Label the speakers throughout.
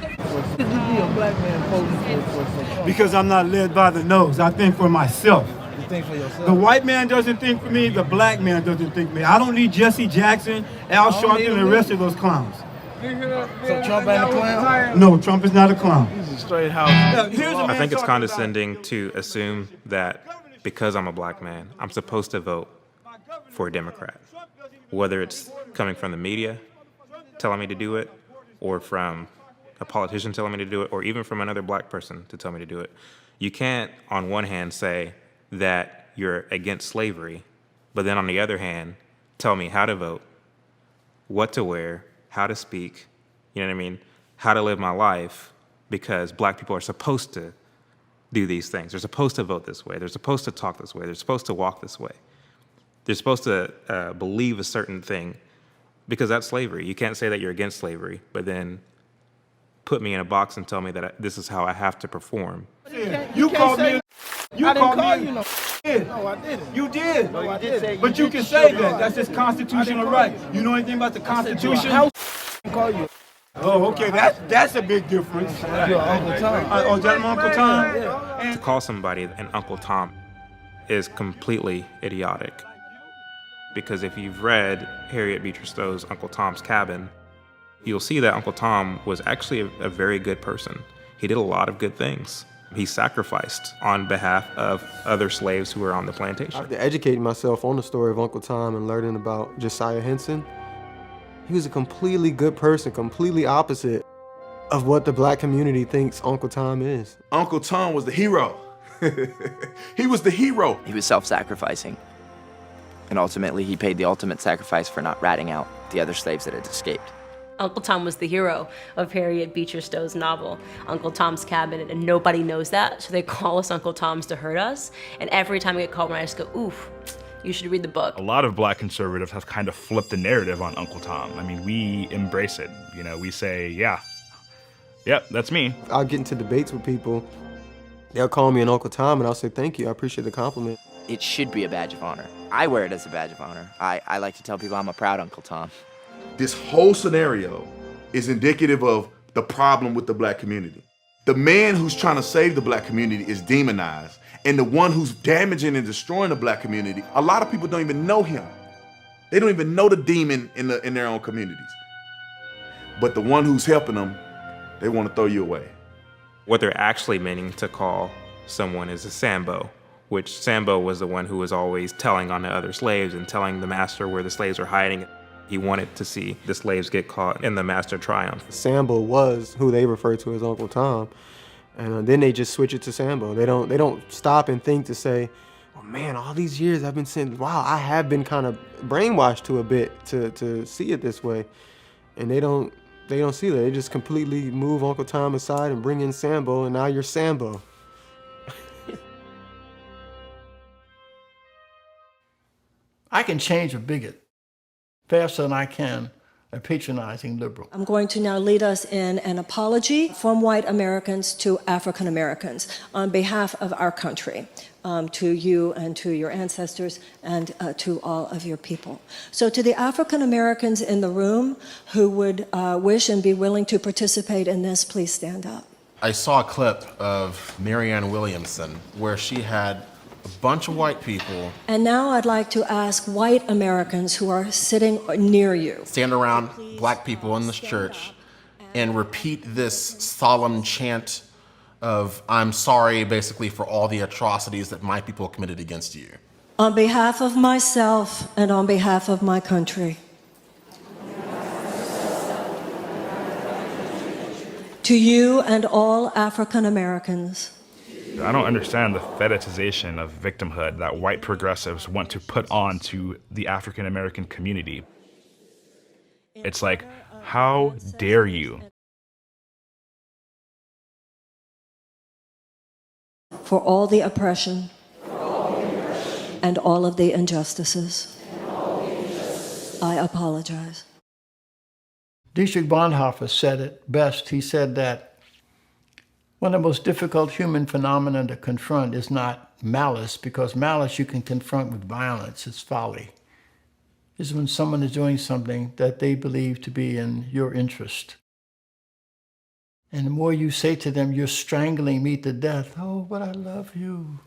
Speaker 1: Should you be a black man voting for Trump?
Speaker 2: Because I'm not led by the nose. I think for myself.
Speaker 1: You think for yourself?
Speaker 2: The white man doesn't think for me. The black man doesn't think for me. I don't need Jesse Jackson, Al Sharpton, and the rest of those clowns.
Speaker 1: So Trump ain't a clown?
Speaker 2: No, Trump is not a clown.
Speaker 1: He's a straight house.
Speaker 3: I think it's condescending to assume that because I'm a black man, I'm supposed to vote for a Democrat. Whether it's coming from the media telling me to do it, or from a politician telling me to do it, or even from another black person to tell me to do it. You can't, on one hand, say that you're against slavery, but then on the other hand, tell me how to vote, what to wear, how to speak, you know what I mean, how to live my life, because black people are supposed to do these things. They're supposed to vote this way. They're supposed to talk this way. They're supposed to walk this way. They're supposed to believe a certain thing, because that's slavery. You can't say that you're against slavery, but then put me in a box and tell me that this is how I have to perform.
Speaker 2: You called me.
Speaker 1: I didn't call you no.
Speaker 2: No,
Speaker 1: I didn't.
Speaker 2: You did.
Speaker 1: No, I didn't.
Speaker 2: But you can say that. That's his constitutional right. You know anything about the Constitution?
Speaker 1: How call you?
Speaker 2: Oh, okay. That's a big difference.
Speaker 1: You're Uncle Tom.
Speaker 2: Oh, is that my Uncle Tom?
Speaker 1: Yeah.
Speaker 3: To call somebody an Uncle Tom is completely idiotic. Because if you've read Harriet Beecher Stowe's Uncle Tom's Cabin, you'll see that Uncle Tom was actually a very good person. He did a lot of good things. He sacrificed on behalf of other slaves who were on the plantation.
Speaker 4: After educating myself on the story of Uncle Tom and learning about Josiah Henson, he was a completely good person, completely opposite of what the black community thinks Uncle Tom is.
Speaker 5: Uncle Tom was the hero. He was the hero.
Speaker 6: He was self-sacrificing. And ultimately, he paid the ultimate sacrifice for not ratting out the other slaves that had escaped.
Speaker 7: Uncle Tom was the hero of Harriet Beecher Stowe's novel, Uncle Tom's Cabin, and nobody knows that, so they call us Uncle Toms to hurt us. And every time I get called, I just go, oof, you should read the book.
Speaker 8: A lot of black conservatives have kind of flipped the narrative on Uncle Tom. I mean, we embrace it. You know, we say, yeah, that's me.
Speaker 4: I'll get into debates with people. They'll call me an Uncle Tom, and I'll say, thank you, I appreciate the compliment.
Speaker 6: It should be a badge of honor. I wear it as a badge of honor. I like to tell people I'm a proud Uncle Tom.
Speaker 5: This whole scenario is indicative of the problem with the black community. The man who's trying to save the black community is demonized, and the one who's damaging and destroying the black community, a lot of people don't even know him. They don't even know the demon in their own communities. But the one who's helping them, they want to throw you away.
Speaker 3: What they're actually meaning to call someone is a Sambo, which Sambo was the one who was always telling on the other slaves and telling the master where the slaves were hiding. He wanted to see the slaves get caught and the master triumph.
Speaker 4: Sambo was who they refer to as Uncle Tom, and then they just switch it to Sambo. They don't stop and think to say, oh man, all these years I've been saying, wow, I have been kind of brainwashed to a bit to see it this way. And they don't see that. They just completely move Uncle Tom aside and bring in Sambo, and now you're Sambo.
Speaker 1: I can change a bigot faster than I can a patronizing liberal.
Speaker 9: I'm going to now lead us in an apology from white Americans to African Americans on behalf of our country, to you and to your ancestors and to all of your people. So to the African Americans in the room who would wish and be willing to participate in this, please stand up.
Speaker 10: I saw a clip of Marianne Williamson where she had a bunch of white people.
Speaker 9: And now I'd like to ask white Americans who are sitting near you.
Speaker 10: Stand around black people in this church and repeat this solemn chant of, I'm sorry, basically, for all the atrocities that my people committed against you.
Speaker 9: On behalf of myself and on behalf of my country. To you and all African Americans.
Speaker 8: I don't understand the fetishization of victimhood that white progressives want to put on to the African American community. It's like, how dare you?
Speaker 9: For all the oppression and all of the injustices. I apologize.
Speaker 1: Dietrich Bonhoeffer said it best. He said that one of the most difficult human phenomena to confront is not malice, because malice you can confront with violence, it's folly. It's when someone is doing something that they believe to be in your interest. And the more you say to them, you're strangling me to death. Oh, but I love you.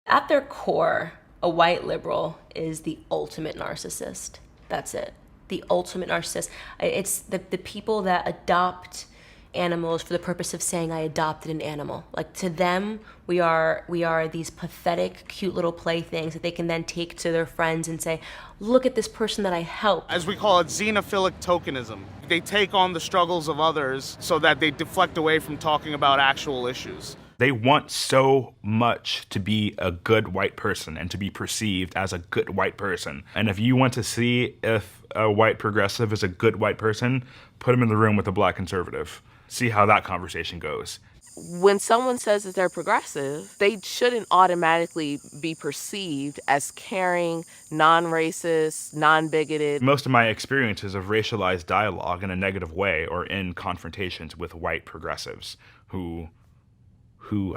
Speaker 7: At their core, a white liberal is the ultimate narcissist. That's it. The ultimate narcissist. It's the people that adopt animals for the purpose of saying I adopted an animal. Like, to them, we are these pathetic, cute little playthings that they can then take to their friends and say, look at this person that I helped.
Speaker 11: As we call it, xenophilic tokenism. They take on the struggles of others so that they deflect away from talking about actual issues.
Speaker 8: They want so much to be a good white person and to be perceived as a good white person. And if you want to see if a white progressive is a good white person, put them in the room with a black conservative. See how that conversation goes.
Speaker 12: When someone says that they're progressive, they shouldn't automatically be perceived as caring, non-racist, non-bigoted.
Speaker 8: Most of my experiences of racialized dialogue in a negative way or in confrontations with white progressives who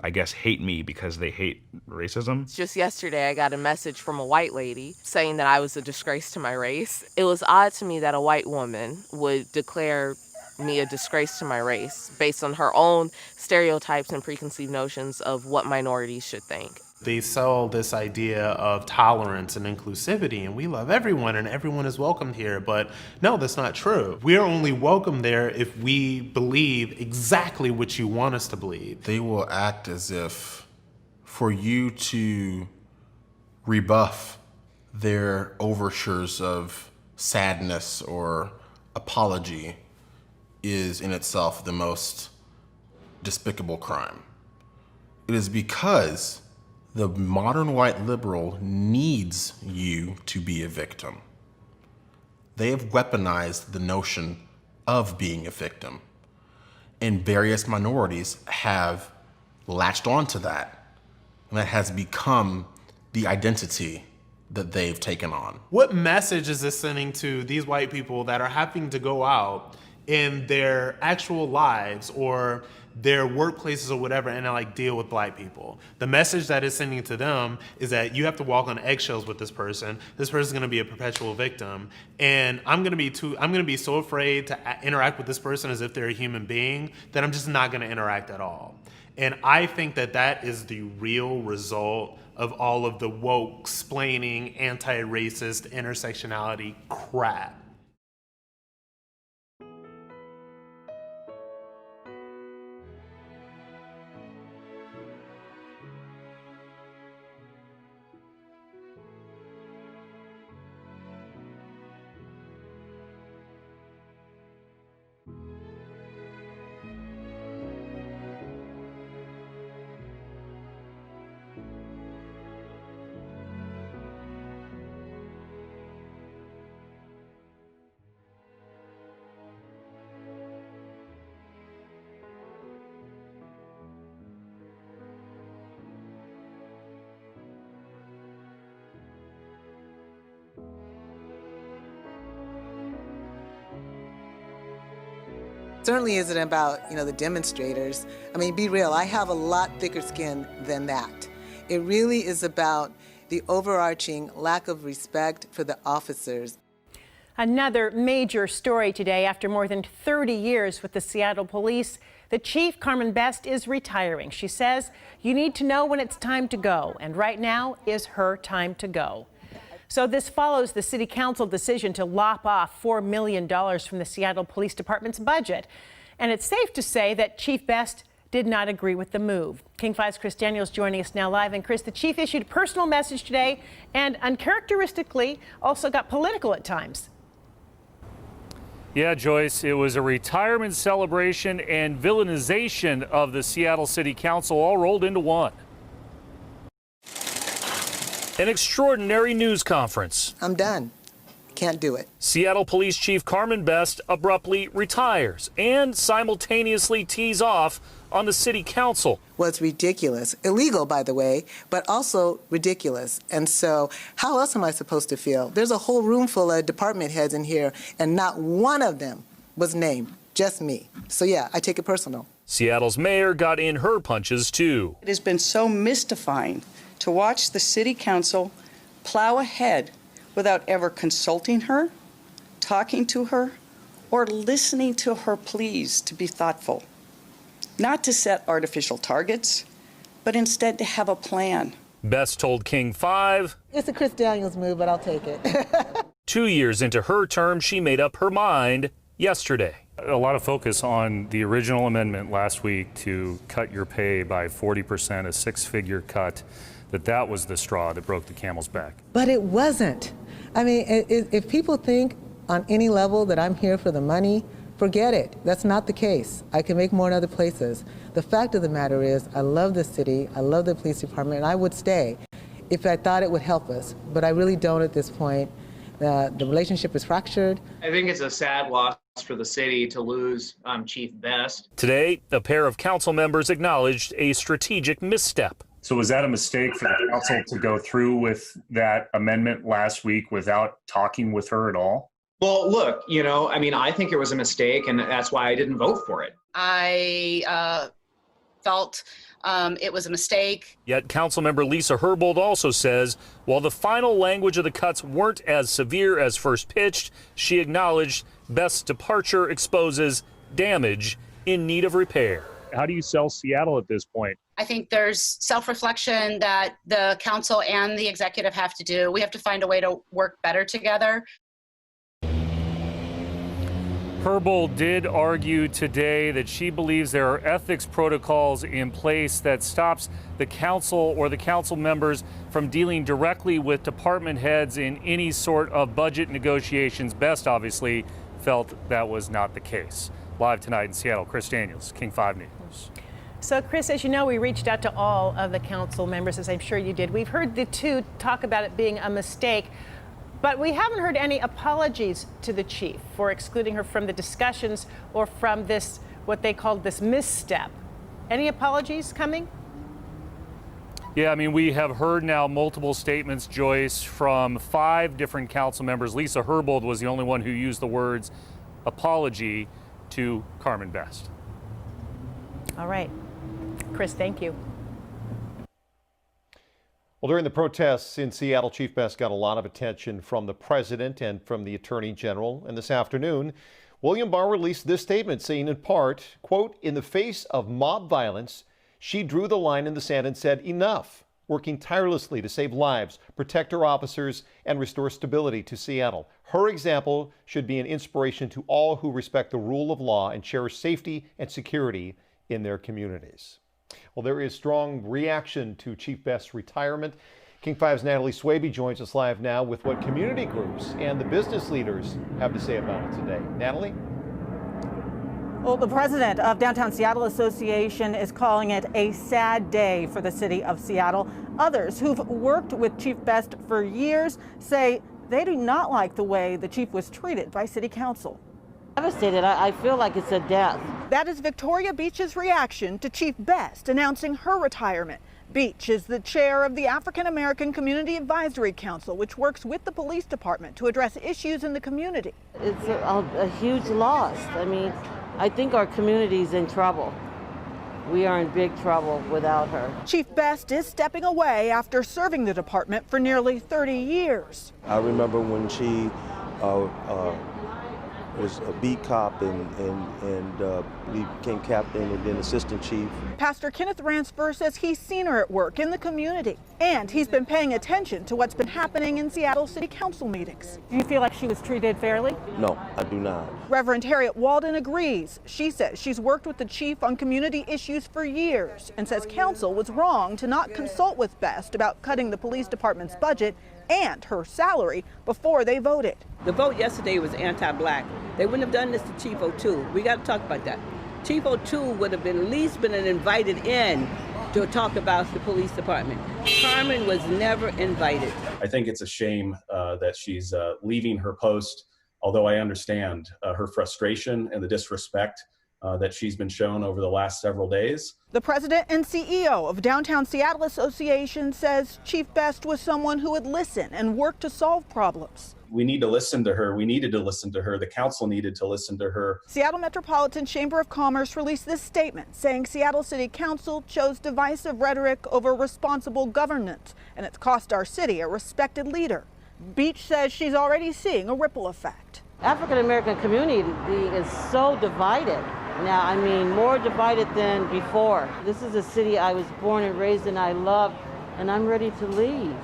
Speaker 8: I guess hate me because they hate racism.
Speaker 12: Just yesterday, I got a message from a white lady saying that I was a disgrace to my race. It was odd to me that a white woman would declare me a disgrace to my race based on her own stereotypes and preconceived notions of what minorities should think.
Speaker 13: They sell this idea of tolerance and inclusivity, and we love everyone and everyone is welcomed here, but no, that's not true. We're only welcome there if we believe exactly what you want us to believe.
Speaker 10: They will act as if for you to rebuff their overtures of sadness or apology is in itself the most despicable crime. It is because the modern white liberal needs you to be a victim. They have weaponized the notion of being a victim, and various minorities have latched onto that, and that has become the identity that they've taken on.
Speaker 13: What message is this sending to these white people that are having to go out in their actual lives or their workplaces or whatever and like deal with black people? The message that it's sending to them is that you have to walk on eggshells with this person. This person's going to be a perpetual victim, and I'm going to be so afraid to interact with this person as if they're a human being that I'm just not going to interact at all. And I think that that is the real result of all of the woke, splaining, anti-racist, intersectionality crap.
Speaker 14: Certainly isn't about, the demonstrators. I mean, be real, I have a lot thicker skin than that. It really is about the overarching lack of respect for the officers.
Speaker 15: Another major story today. After more than 30 years with the Seattle Police, the chief, Carmen Best, is retiring. She says you need to know when it's time to go, and right now is her time to go. So this follows the city council decision to lop off $4 million from the Seattle Police Department's budget. And it's safe to say that Chief Best did not agree with the move. King 5's Chris Daniels joining us now live. And Chris, the chief issued a personal message today and uncharacteristically also got political at times.
Speaker 16: Yeah, Joyce, it was a retirement celebration and villainization of the Seattle City Council all rolled into one. An extraordinary news conference.
Speaker 14: I'm done. Can't do it.
Speaker 16: Seattle Police Chief Carmen Best abruptly retires and simultaneously tees off on the city council.
Speaker 14: Was ridiculous. Illegal, by the way, but also ridiculous. And so how else am I supposed to feel? There's a whole room full of department heads in here, and not one of them was named, just me. So yeah, I take it personal.
Speaker 16: Seattle's mayor got in her punches too.
Speaker 17: It has been so mystifying to watch the city council plow ahead without ever consulting her, talking to her, or listening to her pleas to be thoughtful. not to set artificial targets, but instead to have a plan.
Speaker 16: Best told King 5.
Speaker 14: It's a Chris Daniels move, but I'll take it.
Speaker 16: 2 years into her term, she made up her mind yesterday.
Speaker 18: A lot of focus on the original amendment last week to cut your pay by 40%, a six-figure cut, that was the straw that broke the camel's back.
Speaker 14: But it wasn't. I mean, if people think on any level that I'm here for the money, forget it. That's not the case. I can make more in other places. The fact of the matter is, I love the city, I love the police department, and I would stay if I thought it would help us. But I really don't at this point. The relationship is fractured.
Speaker 19: I think it's a sad loss for the city to lose Chief Best.
Speaker 16: Today, a pair of council members acknowledged a strategic misstep.
Speaker 18: So was that a mistake for the council to go through with that amendment last week without talking with her at all?
Speaker 19: Well, look, I think it was a mistake, and that's why I didn't vote for it.
Speaker 20: I felt it was a mistake.
Speaker 16: Yet Councilmember Lisa Herbold also says while the final language of the cuts weren't as severe as first pitched, she acknowledged Best's departure exposes damage in need of repair.
Speaker 18: How do you sell Seattle at this point?
Speaker 20: I think there's self-reflection that the council and the executive have to do. We have to find a way to work better together.
Speaker 16: Herbold did argue today that she believes there are ethics protocols in place that stops the council or the council members from dealing directly with department heads in any sort of budget negotiations. Best obviously felt that was not the case. Live tonight in Seattle, Chris Daniels, King 5 News.
Speaker 15: So, Chris, as you know, we reached out to all of the council members, as I'm sure you did. We've heard the two talk about it being a mistake, but we haven't heard any apologies to the chief for excluding her from the discussions or from this, what they called this misstep. Any apologies coming?
Speaker 16: Yeah, I mean, we have heard now multiple statements, Joyce, from 5 different council members. Lisa Herbold was the only one who used the words apology to Carmen Best.
Speaker 15: All right. Chris, thank you.
Speaker 19: Well, during the protests in Seattle, Chief Best got a lot of attention from the president and from the attorney general. And this afternoon, William Barr released this statement saying in part, quote, "In the face of mob violence, she drew the line in the sand and said enough, working tirelessly to save lives, protect her officers, and restore stability to Seattle. Her example should be an inspiration to all who respect the rule of law and cherish safety and security in their communities." Well, there is strong reaction to Chief Best's retirement. King 5's Natalie Swaby joins us live now with what community groups and the business leaders have to say about it today. Natalie?
Speaker 21: Well, the president of Downtown Seattle Association is calling it a sad day for the city of Seattle. Others who've worked with Chief Best for years say they do not like the way the chief was treated by city council.
Speaker 22: Devastated. I feel like it's a death.
Speaker 21: That is Victoria Beach's reaction to Chief Best announcing her retirement. Beach is the chair of the African American Community Advisory Council, which works with the police department to address issues in the community.
Speaker 22: It's a huge loss. I mean, I think our community's in trouble. We are in big trouble without her.
Speaker 21: Chief Best is stepping away after serving the department for nearly 30 years.
Speaker 23: I remember when she was a beat cop and became captain and then assistant chief.
Speaker 21: Pastor Kenneth Ransford says he's seen her at work in the community, and he's been paying attention to what's been happening in Seattle City Council meetings. Do you feel like she was treated fairly?
Speaker 23: No, I do not.
Speaker 21: Reverend Harriet Walden agrees. She says she's worked with the chief on community issues for years and says council was wrong to not consult with Best about cutting the police department's budget and her salary before they voted.
Speaker 24: The vote yesterday was anti-black. They wouldn't have done this to Chief O'Toole. We got to talk about that. Chief O'Toole would have been at least been invited in to talk about the police department. Carmen was never invited.
Speaker 25: I think it's a shame that she's leaving her post, although I understand her frustration and the disrespect that she's been shown over the last several days.
Speaker 21: The president and CEO of Downtown Seattle Association says Chief Best was someone who would listen and work to solve problems.
Speaker 25: We need to listen to her. We needed to listen to her. The council needed to listen to her.
Speaker 21: Seattle Metropolitan Chamber of Commerce released this statement saying Seattle City Council chose divisive rhetoric over responsible governance, and it's cost our city a respected leader. Beach says she's already seeing a ripple effect.
Speaker 22: African American community is so divided. Now, I mean, more divided than before. This is a city I was born and raised in, I love, and I'm ready to leave.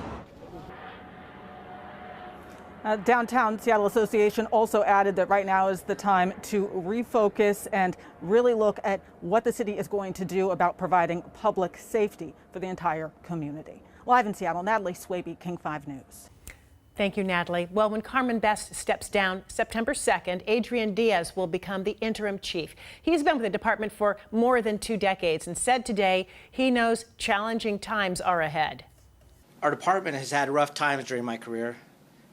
Speaker 21: Downtown Seattle Association also added that right now is the time to refocus and really look at what the city is going to do about providing public safety for the entire community. Live in Seattle, Natalie Swaby, King 5 News.
Speaker 15: Thank you, Natalie. Well, when Carmen Best steps down September 2nd, Adrian Diaz will become the interim chief. He's been with the department for more than 2 decades and said today he knows challenging times are ahead.
Speaker 2: Our department has had rough times during my career,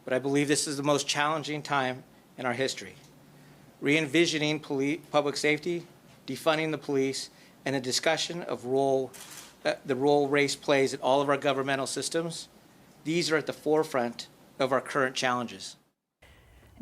Speaker 2: but I believe this is the most challenging time in our history. Re-envisioning public safety, defunding the police, and a discussion of the role race plays in all of our governmental systems, these are at the forefront of our current challenges.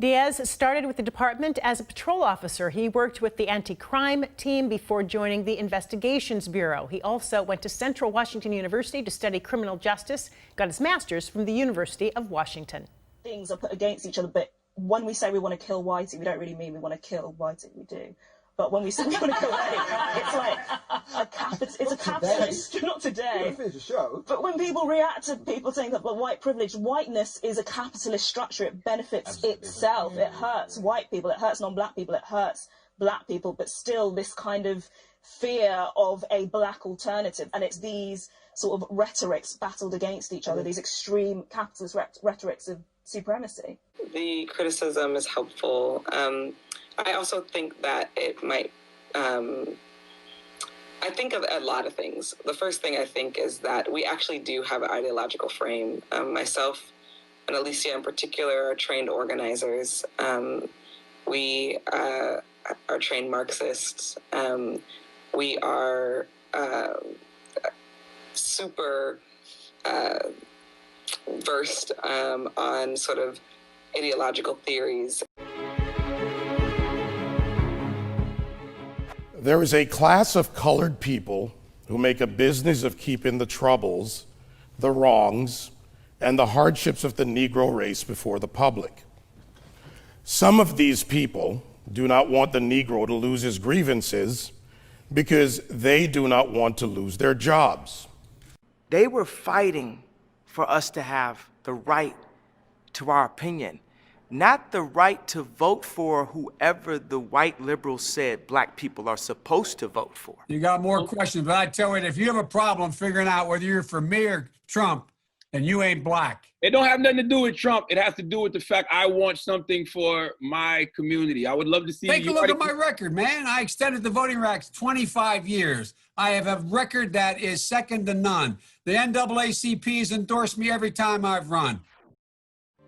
Speaker 15: Diaz started with the department as a patrol officer. He worked with the anti-crime team before joining the Investigations Bureau. He also went to Central Washington University to study criminal justice, got his master's from the University of Washington.
Speaker 3: Things are put against each other, but when we say we want to kill Whitey, we don't really mean we want to kill Whitey, we do. But when we say we want to kill Whitey, it's like it's a capitalist, not today.
Speaker 4: Finish the show.
Speaker 3: But when people react to people saying that white privilege, whiteness is a capitalist structure, it benefits itself, it hurts white people, it hurts non-black people, it hurts black people, but still this kind of fear of a black alternative, and it's these sort of rhetorics battled against each other, these extreme capitalist rhetorics of supremacy.
Speaker 5: The criticism is helpful. I also think that it might, I think of a lot of things. The first thing I think is that we actually do have an ideological frame. Myself and Alicia in particular are trained organizers. We are trained Marxists. We are super versed on sort of ideological theories.
Speaker 10: There is a class of colored people who make a business of keeping the troubles, the wrongs, and the hardships of the Negro race before the public. Some of these people do not want the Negro to lose his grievances because they do not want to lose their jobs.
Speaker 6: They were fighting for us to have the right to our opinion, not the right to vote for whoever the white liberals said black people are supposed to vote for.
Speaker 26: You got more questions, but I tell you, if you have a problem figuring out whether you're for me or Trump, then you ain't black.
Speaker 27: It don't have nothing to do with Trump. It has to do with the fact I want something for my community. I would love to see
Speaker 26: Take a look at my record, man. I extended the voting rights 25 years. I have a record that is second to none. The NAACP has endorsed me every time I've run.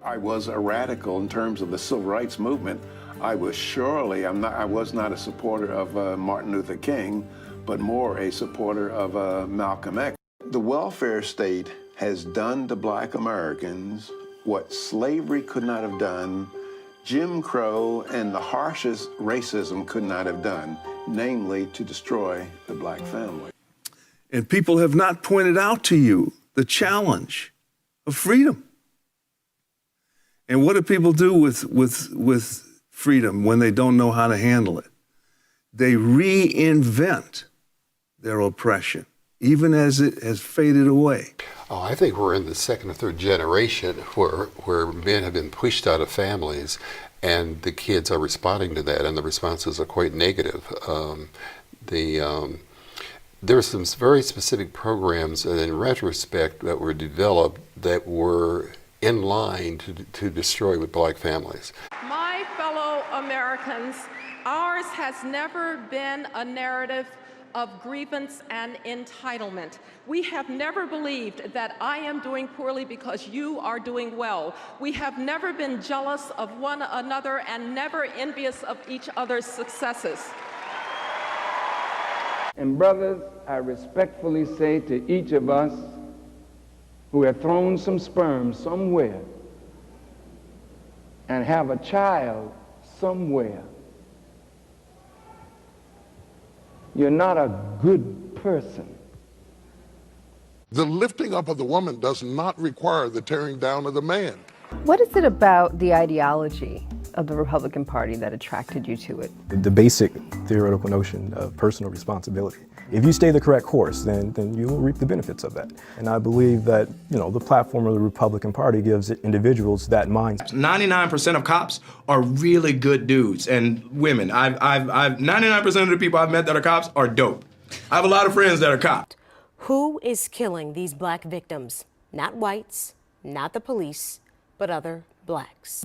Speaker 28: I was a radical in terms of the civil rights movement. I was not a supporter of Martin Luther King, but more a supporter of Malcolm X. The welfare state has done to black Americans what slavery could not have done, Jim Crow and the harshest racism could not have done, namely to destroy the black family.
Speaker 29: And people have not pointed out to you the challenge of freedom. And what do people do with freedom when they don't know how to handle it? They reinvent their oppression, even as it has faded away.
Speaker 30: Oh, I think we're in the second or third generation where men have been pushed out of families, and the kids are responding to that, and the responses are quite negative. There are some very specific programs, and in retrospect, that were developed that were in line to destroy with black families.
Speaker 31: My fellow Americans, ours has never been a narrative of grievance and entitlement. We have never believed that I am doing poorly because you are doing well. We have never been jealous of one another and never envious of each other's successes.
Speaker 32: And brothers, I respectfully say to each of us who have thrown some sperm somewhere and have a child somewhere, you're not a good person.
Speaker 33: The lifting up of the woman does not require the tearing down of the man.
Speaker 34: What is it about the ideology
Speaker 1: of the Republican Party that attracted you to it?
Speaker 4: The basic theoretical notion of personal responsibility. If you stay the correct course, then you will reap the benefits of that. And I believe that, the platform of the Republican Party gives individuals that mindset.
Speaker 7: 99% of cops are really good dudes and women. 99% of the people I've met that are cops are dope. I have a lot of friends that are cops.
Speaker 8: Who is killing these black victims? Not whites, not the police, but other blacks.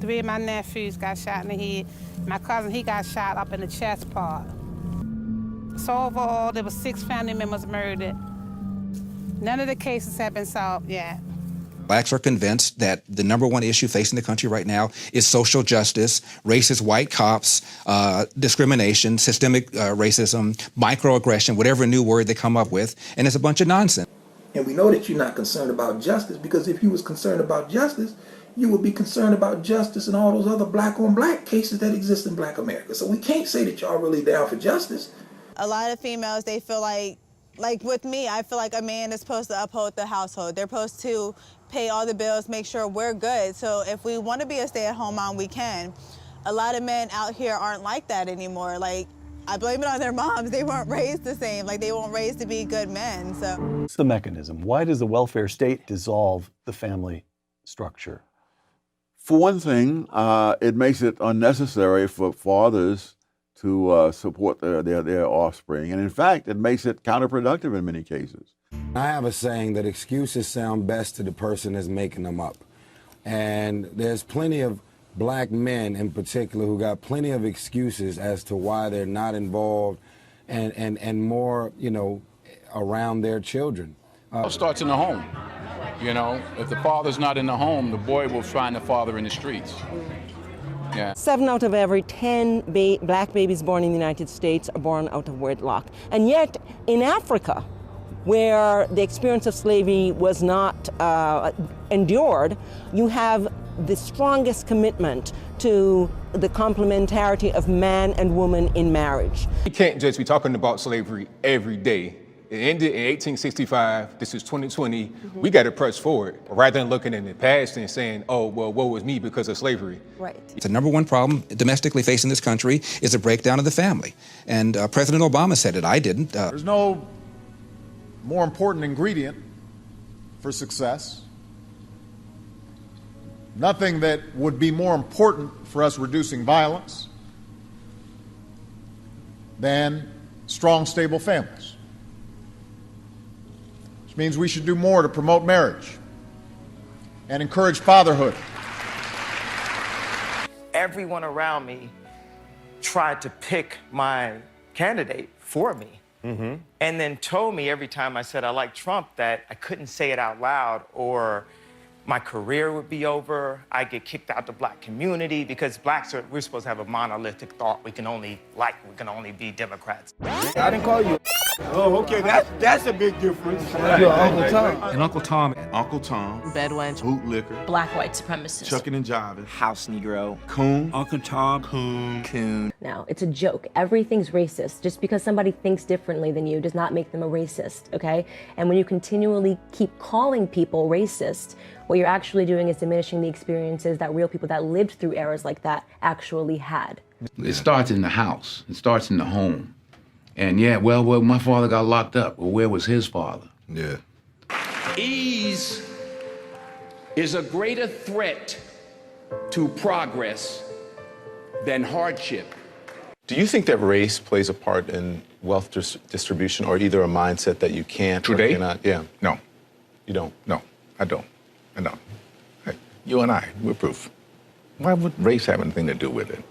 Speaker 9: 3 of my nephews got shot in the head. My cousin, he got shot up in the chest part. So overall, there were 6 family members murdered. None of the cases have been solved yet.
Speaker 11: Blacks are convinced that the #1 issue facing the country right now is social justice, racist white cops, discrimination, systemic racism, microaggression, whatever new word they come up with, and it's a bunch of nonsense.
Speaker 12: And we know that you're not concerned about justice, because if you was concerned about justice, you would be concerned about justice in all those other black-on-black cases that exist in Black America. So we can't say that y'all really down for justice.
Speaker 13: A lot of females, they feel like with me, I feel like a man is supposed to uphold the household. They're supposed to pay all the bills, make sure we're good. So if we want to be a stay-at-home mom, we can. A lot of men out here aren't like that anymore. I blame it on their moms. They weren't raised the same. They weren't raised to be good men, so.
Speaker 14: What's the mechanism? Why does the welfare state dissolve the family structure?
Speaker 29: For one thing, it makes it unnecessary for fathers to support their offspring. And in fact, it makes it counterproductive in many cases.
Speaker 16: I have a saying that excuses sound best to the person that's making them up. And there's plenty of black men in particular who got plenty of excuses as to why they're not involved and more, around their children.
Speaker 17: It starts in the home. If the father's not in the home, the boy will find the father in the streets. Yeah.
Speaker 22: 7 out of every 10 black babies born in the United States are born out of wedlock. And yet, in Africa, where the experience of slavery was not endured, you have the strongest commitment to the complementarity of man and woman in marriage.
Speaker 4: You can't just be talking about slavery every day. It ended in 1865, this is 2020, we got to press forward, rather than looking in the past and saying, oh, well, woe was me because of slavery.
Speaker 22: Right.
Speaker 11: The #1 problem domestically facing this country is a breakdown of the family. And President Obama said it, I didn't.
Speaker 18: There's no more important ingredient for success. Nothing that would be more important for us reducing violence than strong, stable families. Which means we should do more to promote marriage and encourage fatherhood.
Speaker 6: Everyone around me tried to pick my candidate for me. And then told me every time I said I like Trump that I couldn't say it out loud or my career would be over. I'd get kicked out the black community because blacks we're supposed to have a monolithic thought. We can only be Democrats.
Speaker 4: I didn't call you.
Speaker 6: Oh, okay, that's a big difference.
Speaker 4: You're Uncle Tom.
Speaker 10: And Uncle Tom. Uncle Tom.
Speaker 8: Bedwench.
Speaker 10: Bootlicker.
Speaker 8: Black white supremacist.
Speaker 10: Chucking and jiving.
Speaker 6: House Negro.
Speaker 10: Coon.
Speaker 6: Uncle Tom. Coon.
Speaker 8: Now, it's a joke. Everything's racist. Just because somebody thinks differently than you does not make them a racist, okay? And when you continually keep calling people racist, what you're actually doing is diminishing the experiences that real people that lived through eras like that actually had.
Speaker 17: It starts in the house. It starts in the home. And yeah, well, my father got locked up. Well, where was his father?
Speaker 10: Yeah.
Speaker 27: Ease is a greater threat to progress than hardship.
Speaker 20: Do you think that race plays a part in wealth distribution, or either a mindset that you can't Today? or cannot? Yeah. No. You don't? No, I don't. I don't. Hey, you and I, we're proof. Why would race have anything to do with it?